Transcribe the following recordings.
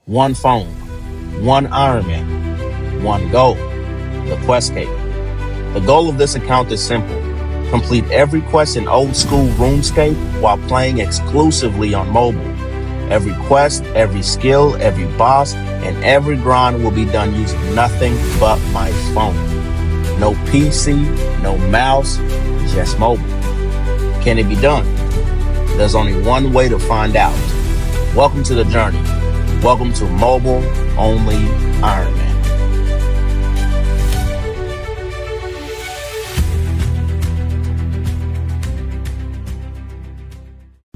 One phone, one Ironman, one goal, the Questcape. The goal of this account is simple. Complete every quest in old school RuneScape while playing exclusively on mobile. Every quest, every skill, every boss, and every grind will be done using nothing but my phone. No PC, no mouse, just mobile. Can it be done? There's only one way to find out. Welcome to the journey. Welcome to Mobile Only Ironman.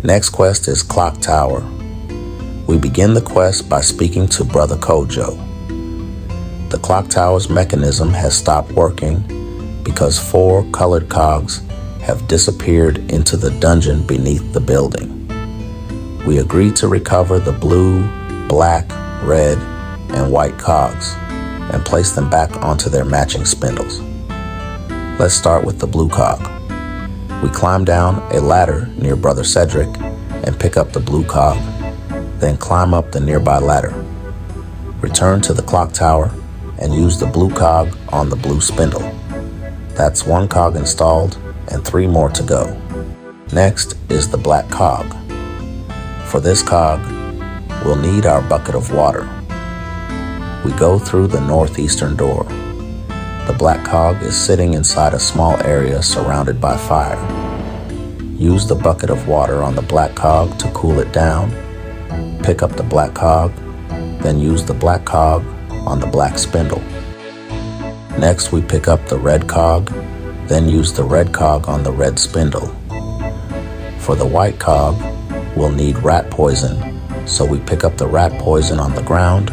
Next quest is Clock Tower. We begin the quest by speaking to Brother Kojo. The clock tower's mechanism has stopped working because 4 colored cogs have disappeared into the dungeon beneath the building. We agree to recover the blue, black, red, and white cogs and place them back onto their matching spindles. Let's start with the blue cog. We climb down a ladder near Brother Cedric and pick up the blue cog, then climb up the nearby ladder. Return to the clock tower and use the blue cog on the blue spindle. That's 1 cog installed and 3 more to go. Next is the black cog. For this cog, we'll need our bucket of water. We go through the northeastern door. The black cog is sitting inside a small area surrounded by fire. Use the bucket of water on the black cog to cool it down. Pick up the black cog, then use the black cog on the black spindle. Next, we pick up the red cog, then use the red cog on the red spindle. For the white cog, we'll need rat poison, so we pick up the rat poison on the ground,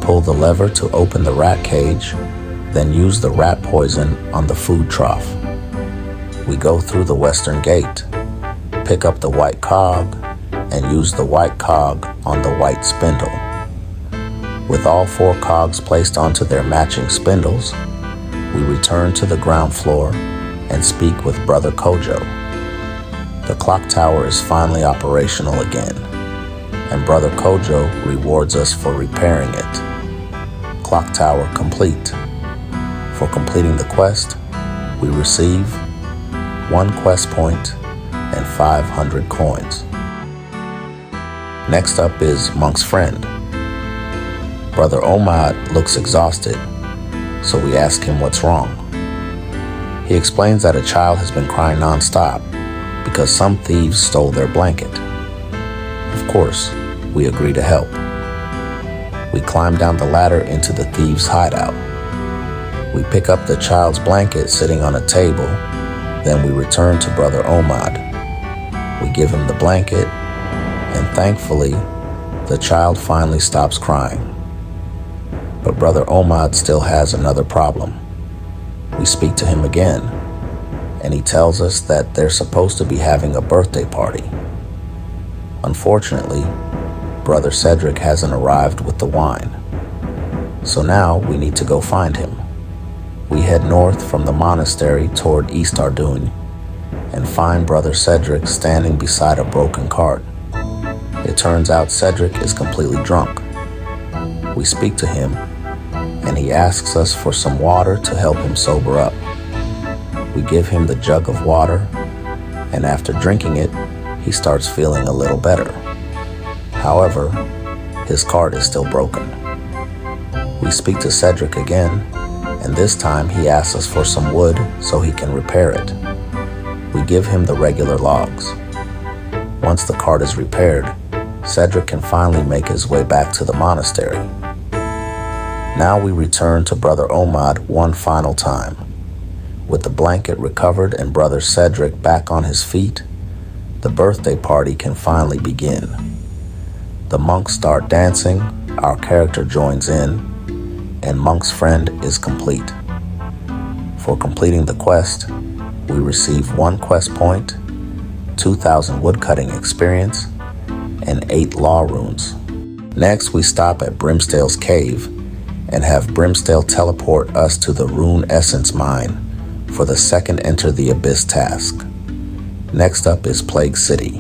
pull the lever to open the rat cage, then use the rat poison on the food trough. We go through the western gate, pick up the white cog, and use the white cog on the white spindle. With all 4 cogs placed onto their matching spindles, we return to the ground floor and speak with Brother Kojo. The clock tower is finally operational again, and Brother Kojo rewards us for repairing it. Clock tower complete. For completing the quest, we receive 1 quest point and 500 coins. Next up is Monk's friend. Brother Omad looks exhausted, so we ask him what's wrong. He explains that a child has been crying non-stop because some thieves stole their blanket. Of course, we agree to help. We climb down the ladder into the thieves' hideout. We pick up the child's blanket sitting on a table, then we return to Brother Omad. We give him the blanket, and thankfully, the child finally stops crying. But Brother Omad still has another problem. We speak to him again, and he tells us that they're supposed to be having a birthday party. Unfortunately, Brother Cedric hasn't arrived with the wine. So now we need to go find him. We head north from the monastery toward East Ardoon and find Brother Cedric standing beside a broken cart. It turns out Cedric is completely drunk. We speak to him, and he asks us for some water to help him sober up. We give him the jug of water, and after drinking it, he starts feeling a little better. However, his cart is still broken. We speak to Cedric again, and this time he asks us for some wood so he can repair it. We give him the regular logs. Once the cart is repaired, Cedric can finally make his way back to the monastery. Now we return to Brother Omad one final time. With the blanket recovered and Brother Cedric back on his feet, the birthday party can finally begin. The monks start dancing, our character joins in, and Monk's friend is complete. For completing the quest, we receive 1 quest point, 2,000 woodcutting experience, and 8 law runes. Next, we stop at Brimstale's cave and have Brimstale teleport us to the Rune Essence mine for the second Enter the Abyss task. Next up is Plague City.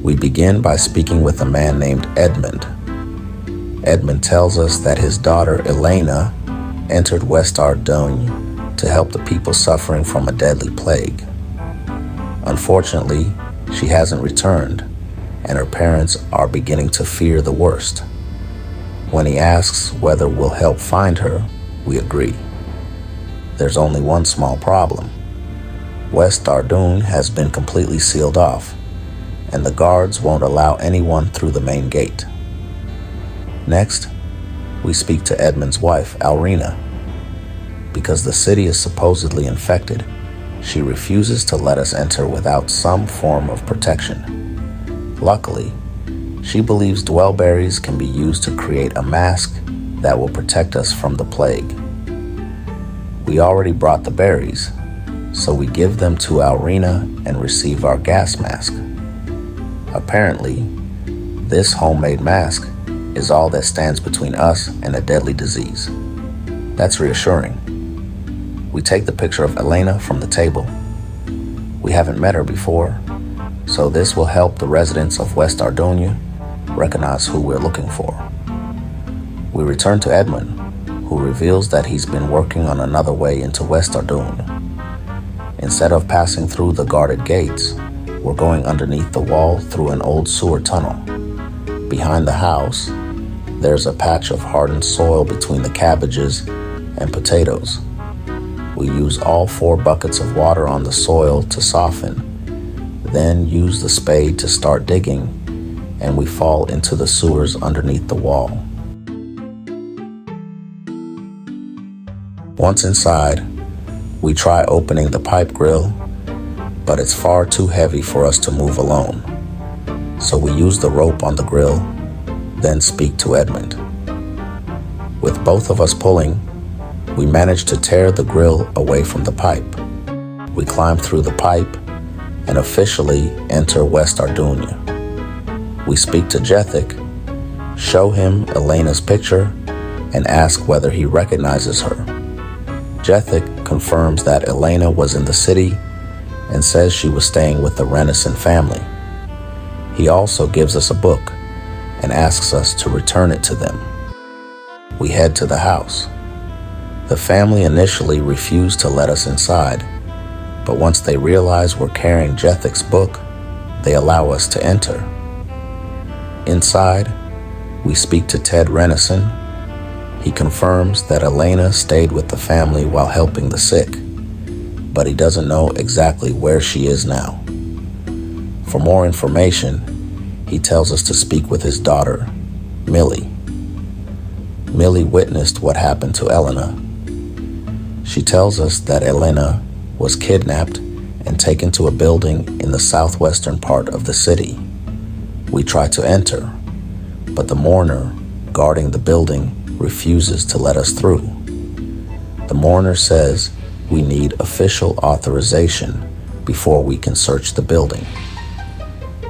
We begin by speaking with a man named Edmund, Edmund tells us that his daughter Elena entered West Ardogne to help the people suffering from a deadly plague. Unfortunately, she hasn't returned, and her parents are beginning to fear the worst. When he asks whether we'll help find her, we agree. There's only one small problem. West Ardogne has been completely sealed off, and the guards won't allow anyone through the main gate. Next, we speak to Edmund's wife, Alrina. Because the city is supposedly infected, she refuses to let us enter without some form of protection. Luckily, she believes dwellberries can be used to create a mask that will protect us from the plague. We already brought the berries, so we give them to Alrina and receive our gas mask. Apparently, this homemade mask is all that stands between us and a deadly disease. That's reassuring. We take the picture of Elena from the table. We haven't met her before, so this will help the residents of West Ardogne recognize who we're looking for. We return to Edmund, who reveals that he's been working on another way into West Ardogne. Instead of passing through the guarded gates, we're going underneath the wall through an old sewer tunnel. Behind the house, there's a patch of hardened soil between the cabbages and potatoes. We use all 4 buckets of water on the soil to soften, then use the spade to start digging, and we fall into the sewers underneath the wall. Once inside, we try opening the pipe grill, but it's far too heavy for us to move alone. So we use the rope on the grill, then speak to Edmund. With both of us pulling, we manage to tear the grill away from the pipe. We climb through the pipe and officially enter West Ardogne. We speak to Jethic, show him Elena's picture, and ask whether he recognizes her. Jethic confirms that Elena was in the city and says she was staying with the Renison family. He also gives us a book and asks us to return it to them. We head to the house. The family initially refused to let us inside, but once they realize we're carrying Jethic's book, they allow us to enter. Inside, we speak to Ted Renison. He confirms that Elena stayed with the family while helping the sick, but he doesn't know exactly where she is now. For more information, he tells us to speak with his daughter, Millie. Millie witnessed what happened to Elena. She tells us that Elena was kidnapped and taken to a building in the southwestern part of the city. We try to enter, but the mourner guarding the building refuses to let us through. The mourner says we need official authorization before we can search the building.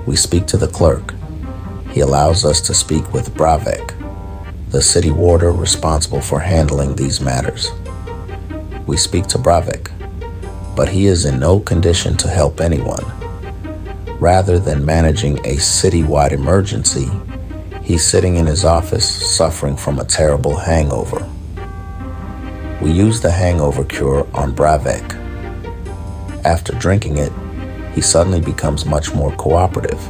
We speak to the clerk. He allows us to speak with Bravek, the city warder responsible for handling these matters. We speak to Bravek, but he is in no condition to help anyone. Rather than managing a citywide emergency, he's sitting in his office suffering from a terrible hangover. We use the hangover cure on Bravek. After drinking it, he suddenly becomes much more cooperative.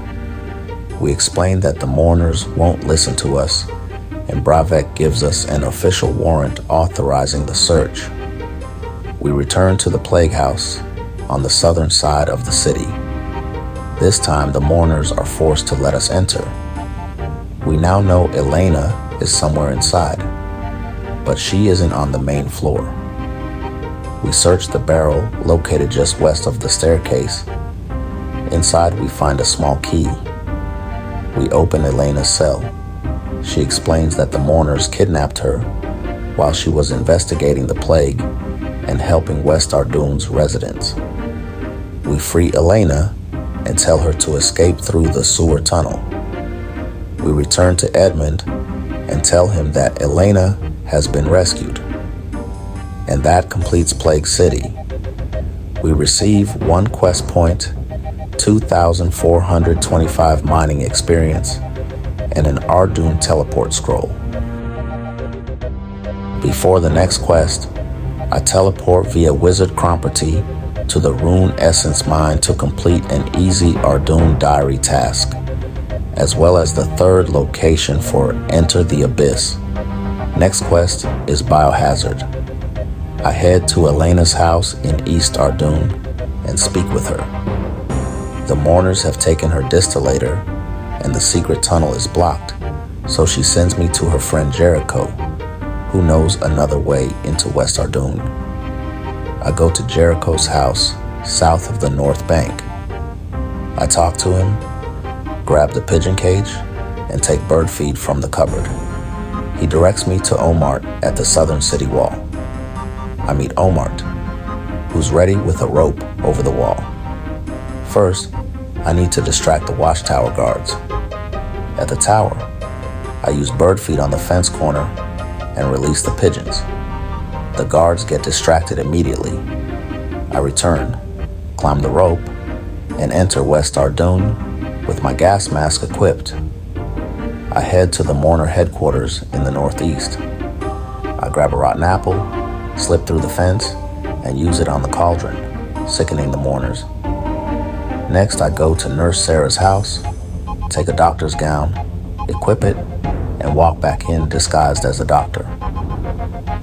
We explain that the mourners won't listen to us, and Bravek gives us an official warrant authorizing the search. We return to the plague house on the southern side of the city. This time, the mourners are forced to let us enter. We now know Elena is somewhere inside, but she isn't on the main floor. We search the barrel located just west of the staircase. Inside, we find a small key. We open Elena's cell. She explains that the mourners kidnapped her while she was investigating the plague and helping West Ardogne's residents. We free Elena and tell her to escape through the sewer tunnel. We return to Edmund and tell him that Elena has been rescued. And that completes Plague City. We receive 1 quest point, 2,425 mining experience, and an Ardun teleport scroll. Before the next quest, I teleport via Wizard Property to the Rune Essence Mine to complete an easy Ardun diary task, as well as the third location for Enter the Abyss. Next quest is Biohazard. I head to Elena's house in East Ardun and speak with her. The mourners have taken her distillator and the secret tunnel is blocked, so she sends me to her friend Jericho, who knows another way into West Ardun. I go to Jericho's house south of the North Bank. I talk to him, grab the pigeon cage, and take bird feed from the cupboard. He directs me to Omart at the southern city wall. I meet Omart, who's ready with a rope over the wall. First, I need to distract the watchtower guards. At the tower, I use bird feed on the fence corner and release the pigeons. The guards get distracted immediately. I return, climb the rope, and enter West Ardun with my gas mask equipped. I head to the mourner headquarters in the northeast. I grab a rotten apple, slip through the fence, and use it on the cauldron, sickening the mourners. Next, I go to Nurse Sarah's house, take a doctor's gown, equip it, and walk back in disguised as a doctor.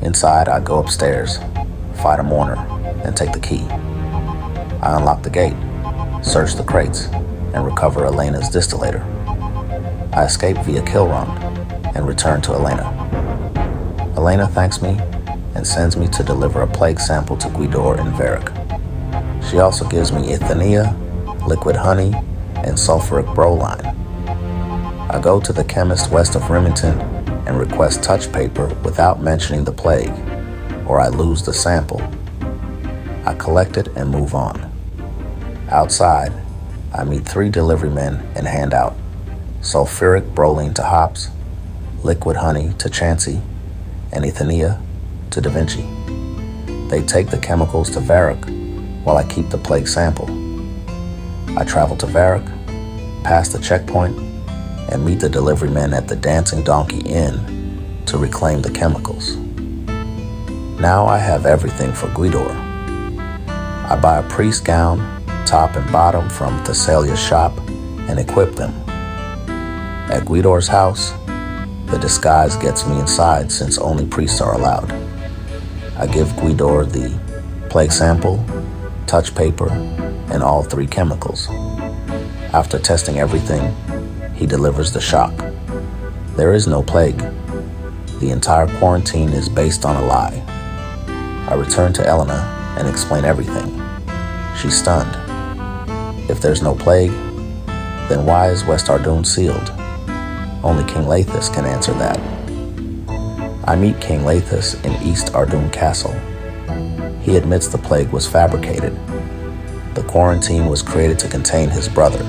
Inside, I go upstairs, fight a mourner, and take the key. I unlock the gate, search the crates, and recover Elena's distillator. I escape via Kilron and return to Elena. Elena thanks me and sends me to deliver a plague sample to Guidor in Varric. She also gives me Ithania, liquid honey, and sulfuric bromine. I go to the chemist west of Remington and request touch paper without mentioning the plague, or I lose the sample. I collect it and move on. Outside, I meet 3 delivery men and hand out sulfuric bromine to Hops, liquid honey to Chansey, and Ithania to Da Vinci. They take the chemicals to Varric while I keep the plague sample. I travel to Varric, pass the checkpoint, and meet the delivery men at the Dancing Donkey Inn to reclaim the chemicals. Now I have everything for Guidor. I buy a priest gown, top and bottom from Thessalia's shop, and equip them. At Guidor's house, the disguise gets me inside since only priests are allowed. I give Guidor the plague sample, touch paper, and all 3 chemicals. After testing everything, he delivers the shock. There is no plague. The entire quarantine is based on a lie. I return to Elena and explain everything. She's stunned. If there's no plague, then why is West Ardun sealed? Only King Lathus can answer that. I meet King Lathus in East Ardun Castle. He admits the plague was fabricated. The quarantine was created to contain his brother,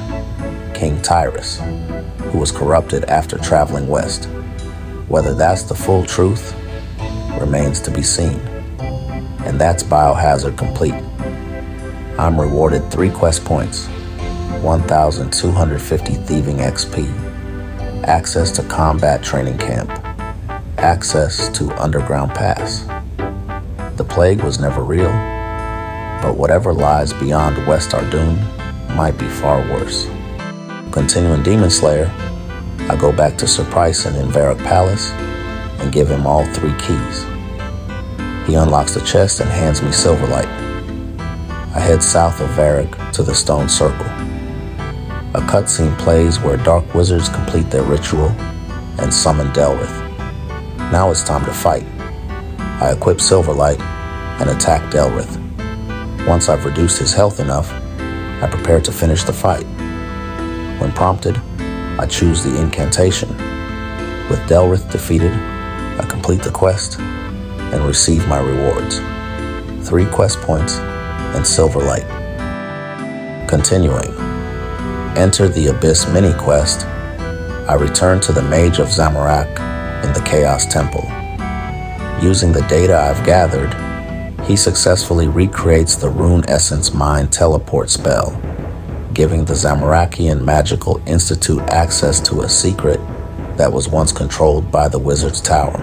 King Tyrus, who was corrupted after traveling west. Whether that's the full truth remains to be seen. And that's Biohazard complete. I'm rewarded 3 quest points, 1,250 thieving XP, access to combat training camp, access to underground pass. The plague was never real, but whatever lies beyond West Ardun might be far worse. Continuing Demon Slayer, I go back to Sir Pryson in Varric Palace and give him all 3 keys. He unlocks the chest and hands me Silverlight. I head south of Varric to the Stone Circle. A cutscene plays where dark wizards complete their ritual and summon Delrith. Now it's time to fight. I equip Silverlight and attack Delrith. Once I've reduced his health enough, I prepare to finish the fight. When prompted, I choose the incantation. With Delrith defeated, I complete the quest and receive my rewards. 3 quest points and Silverlight. Continuing. Enter the Abyss mini-quest. I return to the Mage of Zamorak in the Chaos Temple. Using the data I've gathered, he successfully recreates the Rune Essence Mine teleport spell, giving the Zamorakian Magical Institute access to a secret that was once controlled by the Wizard's Tower.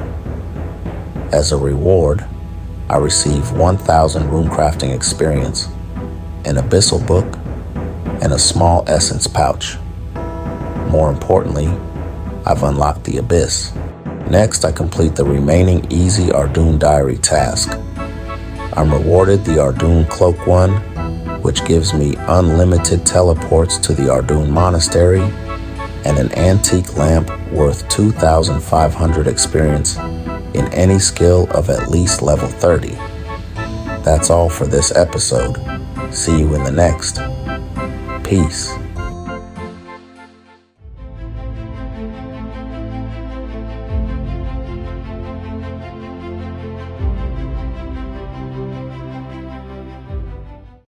As a reward, I received 1,000 room crafting experience, an Abyssal book, and a small essence pouch. More importantly, I've unlocked the Abyss. Next, I complete the remaining easy Ardoon Diary task. I'm rewarded the Ardoon Cloak 1, which gives me unlimited teleports to the Ardoon Monastery, and an antique lamp worth 2,500 experience in any skill of at least level 30. That's all for this episode. See you in the next. Peace.